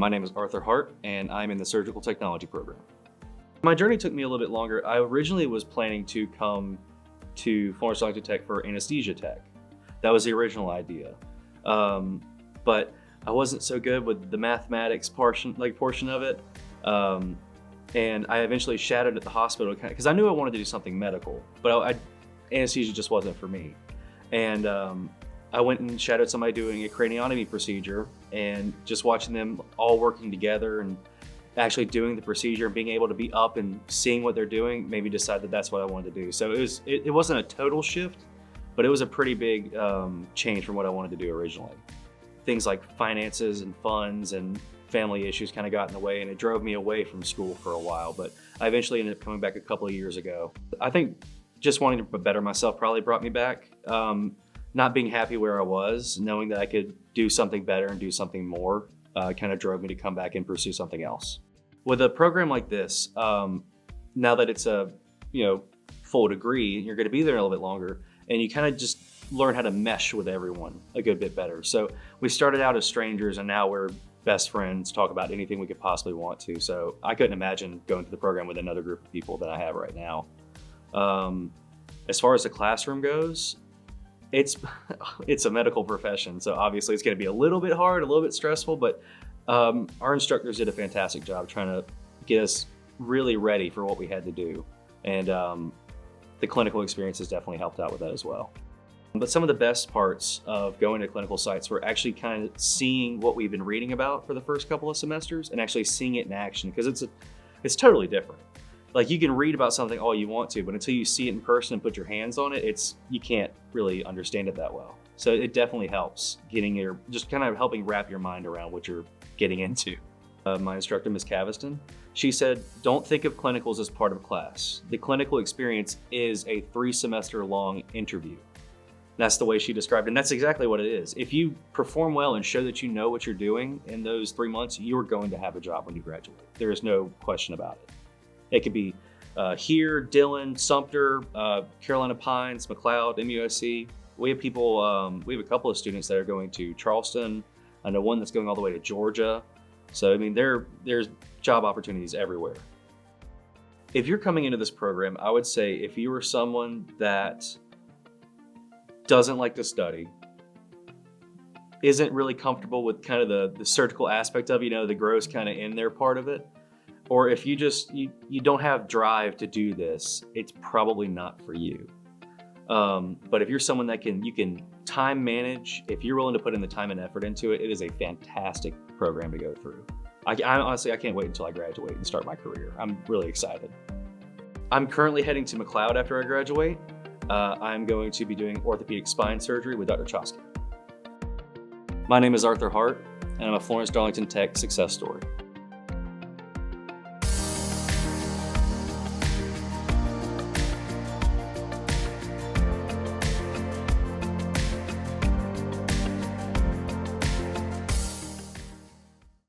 My name is Arthur Hart, and I'm in the surgical technology program. My journey took me a little bit longer. I originally was planning to come to Florence-Darlington Tech for anesthesia tech. That was the original idea. But I wasn't so good with the mathematics portion of it. And I eventually shadowed at the hospital because I knew I wanted to do something medical, but anesthesia just wasn't for me. And I went and shadowed somebody doing a craniotomy procedure, and just watching them all working together and actually doing the procedure and being able to be up and seeing what they're doing made me decide that that's what I wanted to do. So it wasn't a total shift, but it was a pretty big change from what I wanted to do originally. Things like finances and funds and family issues kind of got in the way, and it drove me away from school for a while, but I eventually ended up coming back a couple of years ago. I think just wanting to better myself probably brought me back. Not being happy where I was, knowing that I could do something better and do something more, kind of drove me to come back and pursue something else. With a program like this, now that it's a full degree, you're going to be there a little bit longer, and you kind of just learn how to mesh with everyone a good bit better. So we started out as strangers, and now we're best friends, talk about anything we could possibly want to. So I couldn't imagine going to the program with another group of people than I have right now. As far as the classroom goes, it's a medical profession, so obviously it's going to be a little bit hard, a little bit stressful, but our instructors did a fantastic job trying to get us really ready for what we had to do. And the clinical experience has definitely helped out with that as well. But some of the best parts of going to clinical sites were actually kind of seeing what we've been reading about for the first couple of semesters and actually seeing it in action, because it's totally different. Like, you can read about something all you want to, but until you see it in person and put your hands on it, you can't really understand it that well. So it definitely helps just kind of helping wrap your mind around what you're getting into. My instructor, Ms. Caviston, she said, don't think of clinicals as part of class. The clinical experience is a 3-semester long interview. That's the way she described it, and that's exactly what it is. If you perform well and show that you know what you're doing in those 3 months, you're going to have a job when you graduate. There is no question about it. It could be here, Dillon, Sumter, Carolina Pines, McLeod, MUSC. We have a couple of students that are going to Charleston. I know one that's going all the way to Georgia. So, I mean, there's job opportunities everywhere. If you're coming into this program, I would say if you are someone that doesn't like to study, isn't really comfortable with kind of the surgical aspect of, the gross kind of in there part of it, or if you don't have drive to do this, it's probably not for you. But if you're someone that you can time manage, if you're willing to put in the time and effort into it, it is a fantastic program to go through. I honestly, I can't wait until I graduate and start my career. I'm really excited. I'm currently heading to McLeod after I graduate. I'm going to be doing orthopedic spine surgery with Dr. Chosky. My name is Arthur Hart, and I'm a Florence-Darlington Tech success story.